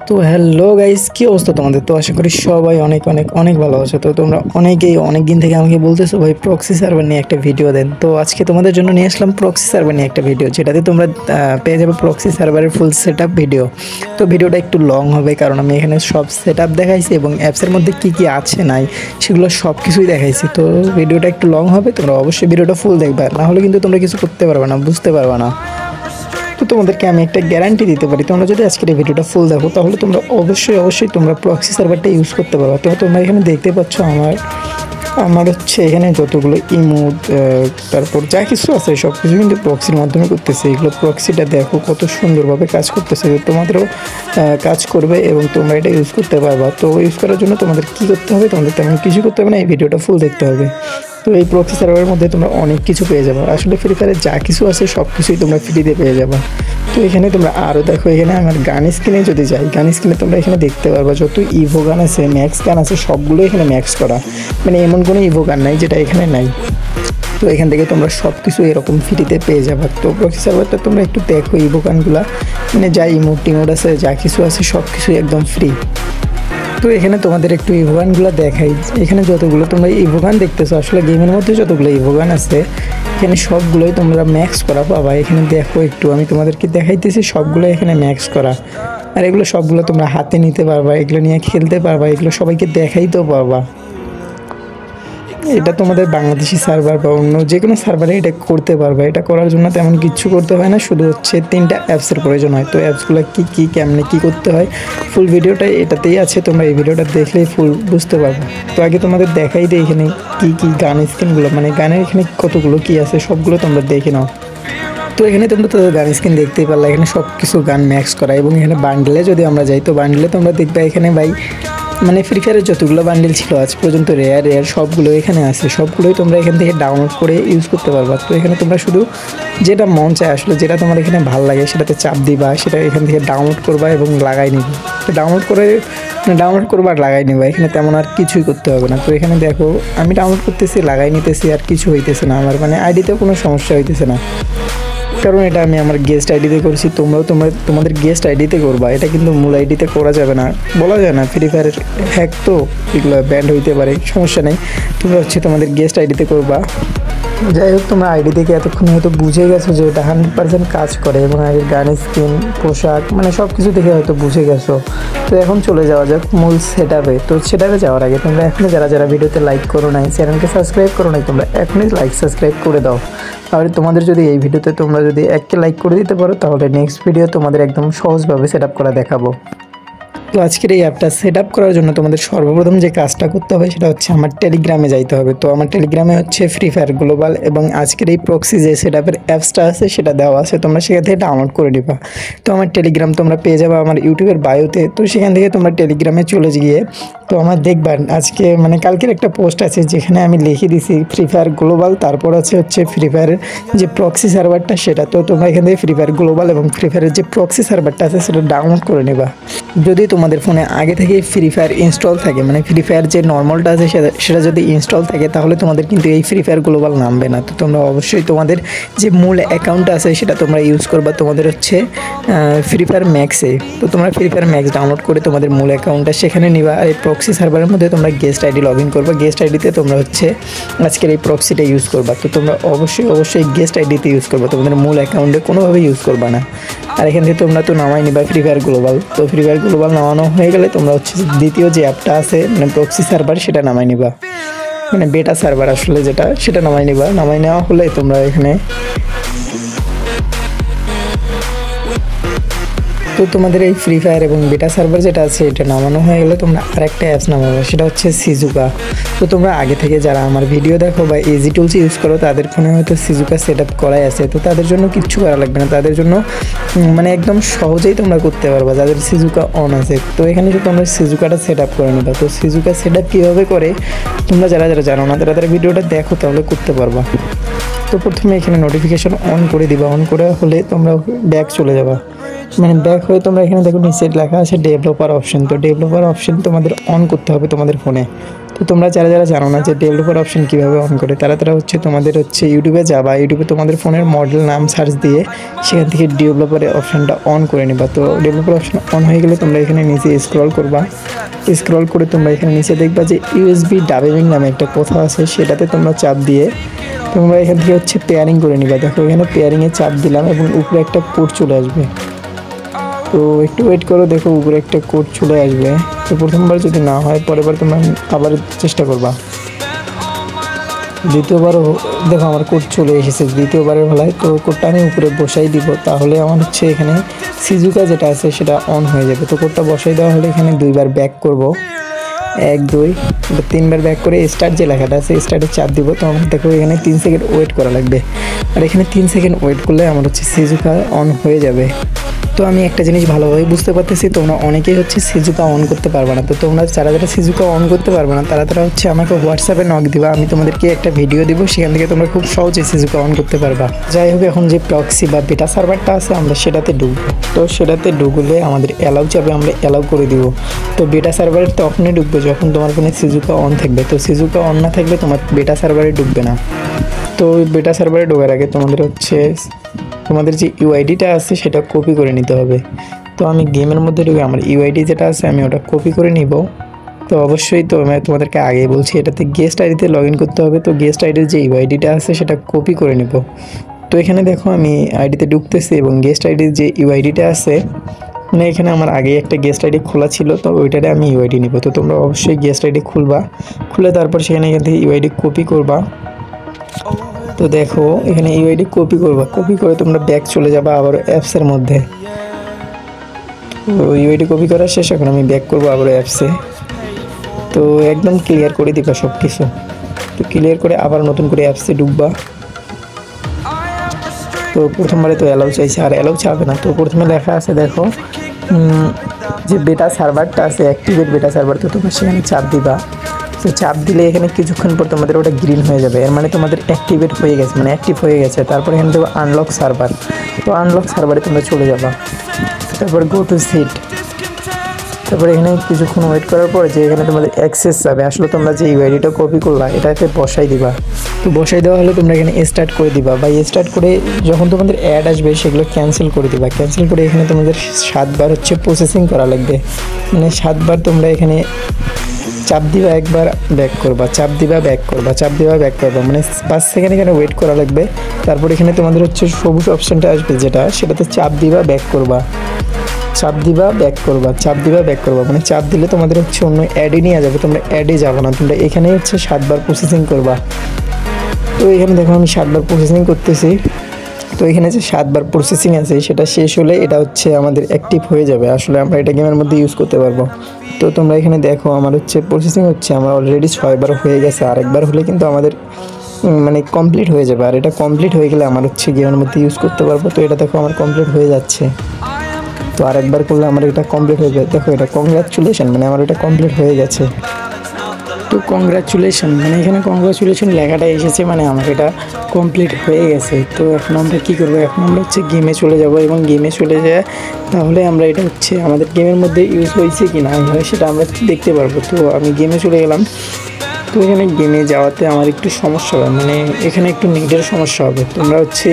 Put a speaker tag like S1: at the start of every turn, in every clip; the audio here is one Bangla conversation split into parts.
S1: তো হ্যালো গাইস, কি অবস্থা তোমাদের? তো আশা করি সবাই অনেক অনেক অনেক ভালো আছো। তো তোমরা অনেকেই অনেক দিন থেকে আমাকে বলতেছো ভাই প্রক্সি সার্ভার নিয়ে একটা ভিডিও দেন। তো আজকে তোমাদের জন্য নিয়ে আসলাম প্রক্সি সার্ভার নিয়ে একটা ভিডিও, যেটাতে তোমরা পেয়ে যাবে প্রক্সি সার্ভারের ফুল সেটআপ ভিডিও। তো ভিডিওটা একটু লং হবে, কারণ আমি এখানে সব সেটআপ দেখাইছি এবং অ্যাপসের মধ্যে কি কি আছে নাই সেগুলো সব কিছুই দেখাইছি। তো ভিডিওটা একটু লং হবে, তোমরা অবশ্যই ভিডিওটা ফুল দেখবে, না হলে কিন্তু তোমরা কিছু করতে পারবে না, বুঝতে পারবে না। তো তোমাদেরকে আমি একটা গ্যারান্টি দিতে পারি, তোমরা যদি আজকের এই ভিডিওটা ফুল দেখো তাহলে তোমরা অবশ্যই তোমরা প্রক্সি সার্ভারটা ইউজ করতে পারবে। তো তোমরা এখানে দেখতে পাচ্ছ আমার হচ্ছে এখানে যতগুলো ইমোট তারপর যা কিছু আছে সব কিছু কিন্তু প্রক্সির মাধ্যমে করতেছে। এগুলো প্রক্সিটা দেখো কত সুন্দরভাবে কাজ করতেছে। তোমাদেরও কাজ করবে এবং তোমরা এটা ইউজ করতে পারবা। তো ইউজ করার জন্য তোমাদের কী করতে হবে? তোমাদের তেমন কিছু করতে হবে না, এই ভিডিওটা ফুল দেখতে হবে। তো এই প্রক্সি সার্ভারের মধ্যে তোমরা অনেক কিছু পেয়ে যাবে। আসলে ফ্রি ফায়ারে যা কিছু আছে সব কিছুই তোমরা ফ্রিতে পেয়ে যাবে। তো এখানে তোমরা আরও দেখো, এখানে আমার গান স্ক্রিনে যদি যাই, গান স্ক্রিনে তোমরা এখানে দেখতে পারবা যত ইভো গান আছে, ম্যাক্স গান আছে, সবগুলো এখানে ম্যাক্স করা। মানে এমন কোনো ইভো গান নাই যেটা এখানে নাই। তো এখান থেকে তোমরা সব কিছু এরকম ফ্রিতে পেয়ে যাবে। তো প্রক্সি সার্ভারটা তোমরা একটু দেখো, ইভো গানগুলো মানে যা ইমোট টিমোট আছে, যা কিছু আছে সব কিছুই একদম ফ্রি। তো এখানে তোমাদের একটু ইভোগানগুলো দেখাই। এখানে যতগুলো তোমরা ইভোগান দেখতেছো, আসলে গেমের মধ্যে যতগুলো ইভোগান আছে এখানে সবগুলোই তোমরা ম্যাক্স করা পাবা। এখানে দেখো একটু, আমি তোমাদেরকে দেখাইতেছি, সবগুলো এখানে ম্যাক্স করা। আর এগুলো সবগুলো তোমরা হাতে নিতে পারবা, এগুলো নিয়ে খেলতে পারবা, এগুলো সবাইকে দেখাইতেও পারবা। এটা তোমাদের বাংলাদেশি সার্ভার বা অন্য যে কোনো সার্ভারে এটা করতে পারবে। এটা করার জন্য তেমন কিছু করতে হয় না, শুধু হচ্ছে 3টা অ্যাপসের প্রয়োজন হয়। তো অ্যাপসগুলো কী কেমনে কী করতে হয় ফুল ভিডিওটা এটাতেই আছে, তোমরা এই ভিডিওটা দেখলেই ফুল বুঝতে পারবে। তো আগে তোমাদের দেখাই দিই এখানে কী গান স্ক্রিনগুলো, মানে গানের এখানে কতগুলো কী আছে সবগুলো তোমরা দেখে নাও। তো এখানে তোমরা তো গান স্ক্রিন দেখতেই পারলে, এখানে সব কিছু গান ম্যাক্স করা। এবং এখানে বান্ডেলে যদি আমরা যাই, তো বান্ডেলে তোমরা দেখবে এখানে ভাই মানে ফ্রি ফায়ারের যতগুলো বান্ডেল ছিল আজ পর্যন্ত রেয়ার সবগুলো এখানে আছে, সবগুলোই তোমরা এখান থেকে ডাউনলোড করে ইউজ করতে পারবা। তো এখানে তোমরা শুধু যেটা মন চায়, আসলে যেটা তোমার এখানে ভালো লাগে সেটাতে চাপ দিবা, সেটা এখান থেকে ডাউনলোড করবা এবং লাগাই নিবা। তো ডাউনলোড করবা আর লাগাই নিবা, এখানে তেমন আর কিছুই করতে হবে না। তো এখানে দেখো আমি ডাউনলোড করতেছি, লাগাই নিতেছি, আর কিছু হইতেছে না আমার, মানে আইডিতেও কোনো সমস্যা হইতেছে না, কারণ এটা আমি আমার গেস্ট আইডিতে করছি। তোমরাও তোমাদের গেস্ট আইডিতে করবা, এটা কিন্তু মূল আইডিতে করা যাবে না, বলা যায় না, ফ্রি ফায়ারের হ্যাক তো এগুলো ব্যান্ড হইতে পারে, সমস্যা নেই। তোমরা হচ্ছে তোমাদের গেস্ট আইডিতে করবা। যাই হোক, তোমরা আইডি থেকে এতক্ষণ হয়তো বুঝে গেছো যে এটা 100% কাজ করে, এবং আগের গান স্কিন পোশাক মানে সব কিছু দেখে হয়তো বুঝে গেছো। তো এখন চলে যাওয়া যাক মূল সেটআপে। তো সেটআপে যাওয়ার আগে তোমরা এখনই যারা ভিডিওতে লাইক করো নাই, চ্যানেলকে সাবস্ক্রাইব করো নাই, তোমরা এখনই লাইক সাবস্ক্রাইব করে দাও। তাহলে তোমাদের যদি এই ভিডিওতে তোমরা যদি 1কে লাইক করে দিতে পারো, তাহলে নেক্সট ভিডিও তোমাদের একদম সহজভাবে সেটআপ করা দেখাবো। তো আজকের এই অ্যাপটা সেট আপ করার জন্য তোমাদের সর্বপ্রথম যে কাজটা করতে হবে সেটা হচ্ছে আমার টেলিগ্রামে যাইতে হবে। তো আমার টেলিগ্রামে হচ্ছে ফ্রি ফায়ার গ্লোবাল এবং আজকের এই প্রক্সি যে সেট আপের অ্যাপসটা আছে সেটা দেওয়া আছে, তোমরা সেখান থেকে ডাউনলোড করে নিবা। তো আমার টেলিগ্রাম তোমরা পেয়ে যাবে আমার ইউটিউবের বায়োতে। তো সেখান থেকে তোমরা টেলিগ্রামে চলে গিয়ে তো আমার দেখবা আজকে মানে কালকের একটা পোস্ট আছে যেখানে আমি লিখে দিছি ফ্রি ফায়ার গ্লোবাল, তারপর হচ্ছে ফ্রি ফায়ারের যে প্রক্সি সার্ভারটা সেটা। তো তোমরা এখান থেকে ফ্রি ফায়ার গ্লোবাল এবং ফ্রি ফায়ারের যে প্রক্সি সার্ভারটা আছে সেটা ডাউনলোড করে নেবা। যদি তোমাদের ফোনে আগে থেকে ফ্রি ফায়ার ইনস্টল থাকে, মানে ফ্রি ফায়ার যে নর্মালটা আছে সেটা যদি ইনস্টল থাকে, তাহলে তোমাদের কিন্তু এই ফ্রি ফায়ার গ্লোবাল নামবে না। তো তোমরা অবশ্যই তোমাদের যে মূল অ্যাকাউন্ট আছে সেটা তোমরা ইউজ করবা, তোমাদের হচ্ছে ফ্রি ফায়ার ম্যাক্সে। তো তোমরা ফ্রি ফায়ার ম্যাক্স ডাউনলোড করে তোমাদের মূল অ্যাকাউন্টটা সেখানে নিবা। আর এই প্রক্সি সার্ভারের মধ্যে তোমরা গেস্ট আইডি লগ ইন করবা, গেস্ট আইডিতে তোমরা হচ্ছে আজকের এই প্রক্সিটা ইউজ করবা। তো তোমরা অবশ্যই গেস্ট আইডিতে ইউজ করবা, তোমাদের মূল অ্যাকাউন্টে কোনোভাবে ইউজ করবা না। আর এখান থেকে তোমরা তো নামাই নিবা ফ্রি ফায়ার গ্লোবাল। তো ফ্রি ফায়ার গ্লোবাল নামানো হয়ে গেলে তোমরা হচ্ছে দ্বিতীয় যে অ্যাপটা আছে মানে প্রক্সি সার্ভার সেটা নামাই নিবা, মানে বেটা সার্ভার আসলে যেটা, সেটা নামাই নিবা। নামাই নেওয়া হলে তোমরা এখানে তো তোমাদের এই ফ্রি ফায়ার এবং বেটা সার্ভার যেটা আছে এটা নামানো হয়ে গেলে তোমরা আরেকটা অ্যাপস নামাবে, সেটা হচ্ছে সিজুকা। তো তোমরা আগে থেকে যারা আমার ভিডিও দেখো বা ইজি টুলস ইউজ করো তাদের ফোনে হয়তো সিজুকা সেট আপ করাই আছে। তো তাদের জন্য কিচ্ছু করা লাগবে না, তাদের জন্য মানে একদম সহজেই তোমরা করতে পারবা যাদের সিজুকা অন আছে। তো এখানে যদি তোমরা সিজুকাটা সেট আপ করে নিবা। তো সিজুকা সেট আপ কীভাবে করে তোমরা যারা জানো না তারা ভিডিওটা দেখো, তাহলে করতে পারবা। তো প্রথমে এখানে নোটিফিকেশন অন করে দিবা, অন করে হলে তোমরা ব্যাক চলে যাবা, মানে ব্যাক হয়ে তোমরা এখানে দেখো নিচে লেখা আছে ডেভেলপার অপশন। তো ডেভেলপার অপশন তোমাদের অন করতে হবে তোমাদের ফোনে। তো তোমরা যারা যারা জানো না যে ডেভেলপার অপশন কীভাবে অন করে, তারা হচ্ছে তোমাদের হচ্ছে ইউটিউবে যাবা, ইউটিউবে তোমাদের ফোনের মডেল নাম সার্চ দিয়ে সেখান থেকে ডেভেলপারের অপশনটা অন করে নিবা। তো ডেভেলপার অপশন অন হয়ে গেলে তোমরা এখানে নিচে স্ক্রল করবা, স্ক্রল করে তোমরা এখানে নিচে দেখবা যে ইউএসবি ডাবিং নামে একটা কথা আছে, সেটাতে তোমরা চাপ দিয়ে তোমরা এখান থেকে হচ্ছে পেয়ারিং করে নিবা। দেখো এখানে পেয়ারিংয়ে চাপ দিলাম এবং উপরে একটা কোড চলে আসবে। তো একটু ওয়েট করো, দেখো উপরে একটা কোড চলে আসবে। তো প্রথমবার যদি না হয় পরেরবার তোমরা আবার চেষ্টা করবা। দ্বিতীয়বারও দেখো আমার কোড চলে এসেছে দ্বিতীয়বারের বেলায়। তো কোডটা আমি উপরে বসাই দিব, তাহলে আমার হচ্ছে এখানে সিজুকা যেটা আছে সেটা অন হয়ে যাবে। তো কোডটা বসাই দেওয়া হলে এখানে 2বার ব্যাক করব, 1 2 3বার ব্যাক করে স্টার্ট যে লেখাটা আছে স্টার্টে চাপ দিব। তো আমার দেখো এখানে 3 সেকেন্ড ওয়েট করা লাগবে, আর এখানে 3 সেকেন্ড ওয়েট করলে আমার হচ্ছে সিজুকা অন হয়ে যাবে। তো আমি একটা জিনিস ভালোভাবে বুঝতে পারতেছি, তোমরা অনেকেই হচ্ছে সিজুকা অন করতে পারবে না। তো তোমরা যারা যারা সিজুকা অন করতে পারবে না তারা হচ্ছে আমাকে হোয়াটসঅ্যাপে নক দিবা, আমি তোমাদেরকে একটা ভিডিও দিব, সেখান থেকে তোমরা খুব সহজে সিজুকা অন করতে পারবা। যাই হোক, এখন যে প্রক্সি বা বেটা সার্ভারটা আছে আমরা সেটাতে ঢুকবো। তো সেটাতে ঢুকলে আমাদের অ্যালাউ চাবে, আমরা অ্যালাউ করে দিব। তো বেটা সার্ভারে তখনই ঢুকবে যখন তোমার ফোনে সিজুকা অন থাকবে। তো সিজুকা অন না থাকলে তোমার বেটা সার্ভারে ঢুকবে না। তো বেটা সার্ভারে ঢোকার আগে তোমাদের হচ্ছে তোমাদের যে ইউআইডিটা আছে সেটা কপি করে নিতে হবে। তো আমি গেমের মধ্যে ঢুকে আমার ইউআইডি যেটা আছে আমি ওটা কপি করে নিব। তো অবশ্যই তো আমি তোমাদেরকে আগেই বলছি এটাতে গেস্ট আইডিতে লগ ইন করতে হবে। তো গেস্ট আইডির যে ইউআইডিটা আছে সেটা কপি করে নেব। তো এখানে দেখো আমি আইডিতে ঢুকতেছি এবং গেস্ট আইডির যে ইউআইডিটা আছে মানে এখানে আমার আগে একটা গেস্ট আইডি খোলা ছিল, তো ওইটারে আমি ইউআইডি নিব। তো তোমরা অবশ্যই গেস্ট আইডি খুলবা, খুলে তারপর সেখানে এখান থেকে ইউআইডি কপি করবা। তো দেখো এখানে ইউআইডি কপি করবা, কপি করে তোমরা ব্যাক চলে যাবা আবার অ্যাপসের মধ্যে। তো ইউআইডি কপি করা শেষ, এখন আমি ব্যাক করবো আবার অ্যাপসে। তো একদম ক্লিয়ার করে দিবা সব কিছু। তো ক্লিয়ার করে আবার নতুন করে অ্যাপসে ঢুকবা। তো প্রথমবারে তো অ্যালাউ চাইছে, আর অ্যালাউ চাবে না। তো প্রথমে লেখা আছে দেখো যে বেটা সার্ভারটা আছে অ্যাক্টিভেট বেটা সার্ভার, তো তোমরা সেখানে চাপ দিবা। তো চাপ দিলে এখানে কিছুক্ষণ পর তোমাদের ওটা গ্রিন হয়ে যাবে, এর মানে তোমাদের অ্যাক্টিভেট হয়ে গেছে, মানে অ্যাক্টিভ হয়ে গেছে। তারপর এখানে দেবো আনলক সার্ভার। তো আনলক সার্ভারে তোমরা চলে যাবা, তারপর গো টু সিট। তারপর এখানে কিছুক্ষণ ওয়েট করার পর যে এখানে তোমাদের অ্যাক্সেস যাবে, আসলে তোমরা যে ইউআইডিটা কপি করলা এটাতে বসাই দিবা। তো বসাই দেওয়া হলে তোমরা এখানে স্টার্ট করে দিবা, বা স্টার্ট করে যখন তোমাদের অ্যাড আসবে সেগুলো ক্যান্সেল করে দিবা। ক্যান্সেল করে এখানে তোমাদের 7বার হচ্ছে প্রসেসিং করা লাগবে, মানে 7বার তোমরা এখানে চাপ দিবা, একবার ব্যাক করবা, চাপ দিবা ব্যাক করবা, চাপ দিবা ব্যাক করবা, মানে 5 সেকেন্ড এখানে ওয়েট করা লাগবে। তারপর এখানে তোমাদের হচ্ছে সবুজ অপশনটা আসবে যেটা, সেটাতে চাপ দিবা ব্যাক করবা, চাপ দিবা ব্যাক করবা, চাপ দিবা ব্যাক করবা, মানে চাপ দিলে তোমাদের হচ্ছে অন্য অ্যাডে নিয়ে যাবে, তোমরা অ্যাডে যাবো না, তোমরা এখানেই হচ্ছে 7বার প্রসেসিং করবা। তো এখানে দেখো আমি 7বার প্রসেসিং করতেছি। তো এখানে যে 7বার প্রসেসিং আছে সেটা শেষ হলে এটা হচ্ছে আমাদের অ্যাক্টিভ হয়ে যাবে, আসলে আমরা এটা গেমের মধ্যে ইউজ করতে পারবো। তো তোমরা এখানে দেখো আমার হচ্ছে প্রসেসিং হচ্ছে, আমার অলরেডি 6বার হয়ে গেছে, আরেকবার হলে কিন্তু আমাদের মানে কমপ্লিট হয়ে যাবে। আর এটা কমপ্লিট হয়ে গেলে আমার হচ্ছে গেমের মধ্যে ইউজ করতে পারবো। তো এটা দেখো আমার কমপ্লিট হয়ে যাচ্ছে। তো আরেকবার করলে আমার এটা কমপ্লিট হয়ে যায়। দেখো এটা কংগ্রাচুলেশন, মানে আমার এটা কমপ্লিট হয়ে গেছে। তো কংগ্রাচুলেশন, মানে এখানে কংগ্রাচুলেশন লেখাটা এসেছে, মানে আমার এটা কমপ্লিট হয়ে গেছে। তো এখন আমরা কী করবো, এখন আমরা হচ্ছে গেমে চলে যাব এবং গেমে চলে যায় তাহলে আমরা এটা হচ্ছে আমাদের গেমের মধ্যে ইউজ হয়েছে কি না সেটা আমরা দেখতে পারবো। তো আমি গেমে চলে গেলাম। তো এখানে গেমে যাওয়াতে আমার একটু সমস্যা হবে, মানে এখানে একটু নেটের সমস্যা হবে। তোমরা হচ্ছে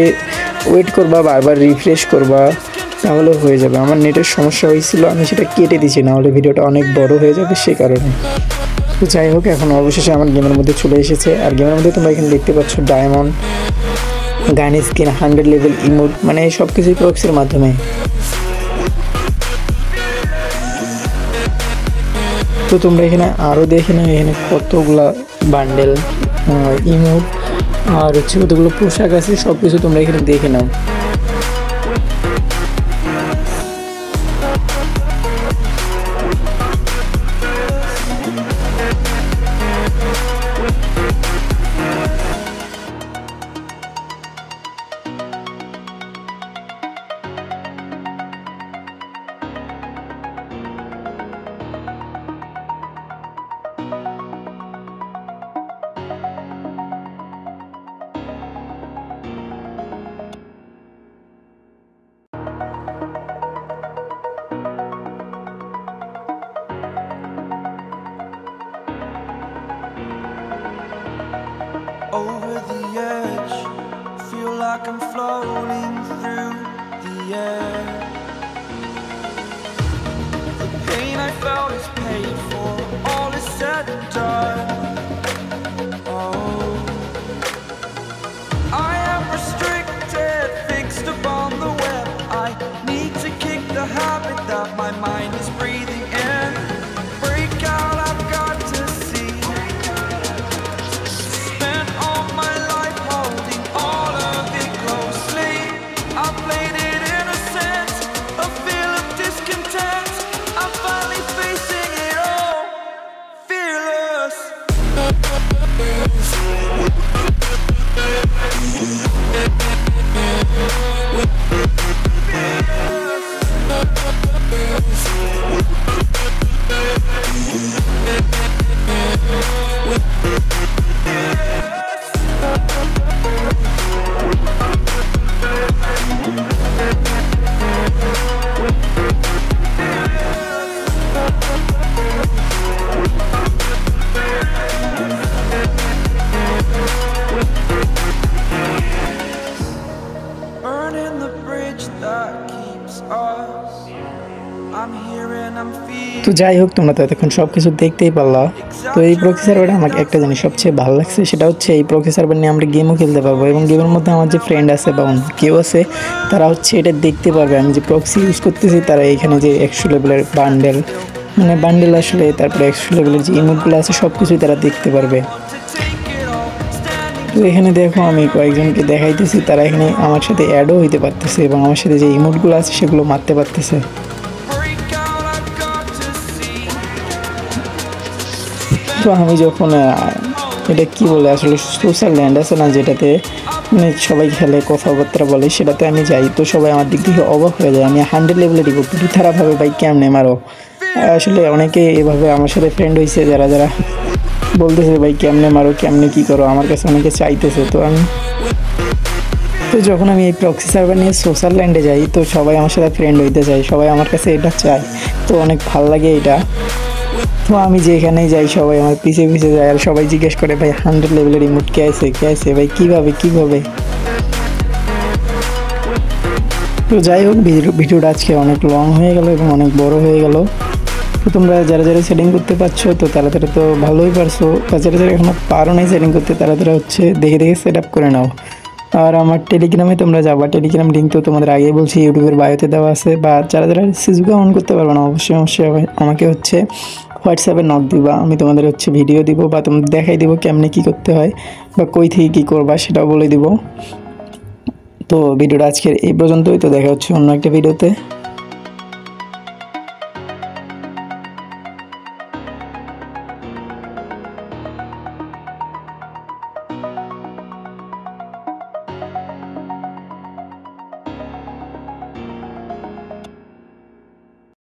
S1: ওয়েট করবা, বারবার রিফ্রেশ করবা, তাহলে হয়ে যাবে। আমার নেটের সমস্যা হয়েছিল, আমি সেটা কেটে দিচ্ছি, নাহলে ভিডিওটা অনেক বড় হয়ে যাবে সে কারণে। তো যাই হোক, এখন অবশেষে আমার গেমের মধ্যে চলে এসেছে। আর গেমের মধ্যে তোমরা এখানে দেখতে পাচ্ছ ডায়মন্ড, গান স্কিন, 100 লেভেল ইমোট, মানে সব কিছুই প্রক্সির মাধ্যমে। তো তোমরা এখানে আরও দেখে নাও, এখানে কতগুলা বান্ডেল, ইমোট আর হচ্ছে কতগুলো পোশাক আছে, সব কিছু তোমরা এখানে দেখে নাও।
S2: like I'm floating through the air. The pain I felt is paid for, all is said and done. Oh, I am restricted, fixed upon the web. I need to kick the habit that my mind is breathing in. Break out, I've got to see. Spent all my life holding all of it closely. I played it innocent, a feel of discontent. I'm finally facing it all, fearless. Burning the bridge that keeps us. I'm here and I'm feeling.
S1: তো যাই হোক, তোমরা তো এতক্ষণ সব কিছু দেখতেই পারলা। তো এই প্রক্সি সার্ভারে আমাকে একটা জিনিস সবচেয়ে ভালো লাগছে, সেটা হচ্ছে এই প্রক্সি সার্ভার নিয়ে আমরা গেমও খেলতে পারবো এবং গেমের মধ্যে আমার যে ফ্রেন্ড আছে বা অন্য কেউ আছে তারা হচ্ছে এটা দেখতে পারবে আমি যে প্রক্সি ইউজ করতেছি। তারা এখানে যে 100 লেভেলের বান্ডেল, মানে বান্ডেল আসলে, তারপরে 100 লেভেলের যে ইমোটগুলো আছে সব কিছুই তারা দেখতে পারবে। তো এখানে দেখো আমি কয়েকজনকে দেখাইতেছি, তারা এখানে আমার সাথে অ্যাডও হইতে পারতেছে এবং আমার সাথে যে ইমোটগুলো আছে সেগুলো মারতে পারতেছে। তো আমি যখন এটা কি বলে আসলে সোশ্যাল ল্যান্ড আছে না, যেটাতে মানে সবাই খেলে কথাবার্তা বলে, সেটাতে আমি যাই। তো সবাই আমার দিক থেকে অবাক হয়ে যায়, আমি 100 লেভেলেরই করতে খারাপভাবে ভাই কেমনে মারো। আসলে অনেকে এভাবে আমার সাথে ফ্রেন্ড হয়েছে, যারা যারা বলতেছে ভাই কেমনে মারো, কেমনে কী করো, আমার কাছে অনেকে চাইতেছে। তো যখন আমি এই প্রক্সি সার্ভার নিয়ে সোশ্যাল ল্যান্ডে যাই, তো সবাই আমার সাথে ফ্রেন্ড হইতে চায়, সবাই আমার কাছে এটা চায়, তো অনেক ভালো লাগে এটা। তো আমি যেখানেই যাই সবাই আমার পিছিয়ে পিছিয়ে যায় আর সবাই জিজ্ঞেস করে ভাই 100 লেভেলের ইমোট কে আছে ভাই, কীভাবে। তো যাই হোক, ভিডিওটা আজকে অনেক লং হয়ে গেল এবং অনেক বড় হয়ে গেল। তো তোমরা যারা যারা সেটিং করতে পারছো তো তারা তো ভালোই পারছো, বা যারা যারা এখনো পারো নাই সেটিং করতে তারা হচ্ছে দেখে সেট আপ করে নাও। আর আমার টেলিগ্রামে তোমরা যাবা, টেলিগ্রাম লিঙ্ক তো তোমাদের আগেই বলছি ইউটিউবের বায়োতে দেওয়া আছে। বা যারা যারা সিজুকে অন করতে পারবে না অবশ্যই আমাকে হচ্ছে হোয়াটসঅ্যাপে নক দিবা, আমি তোমাদের হচ্ছে ভিডিও দিব বা তোমাদের দেখাই দিব কেমনে কী করতে হয় বা কই থেকে কী করবা সেটাও বলে দিব। তো ভিডিওটা আজকের এই পর্যন্তই, তো দেখা হচ্ছে অন্য একটা ভিডিওতে।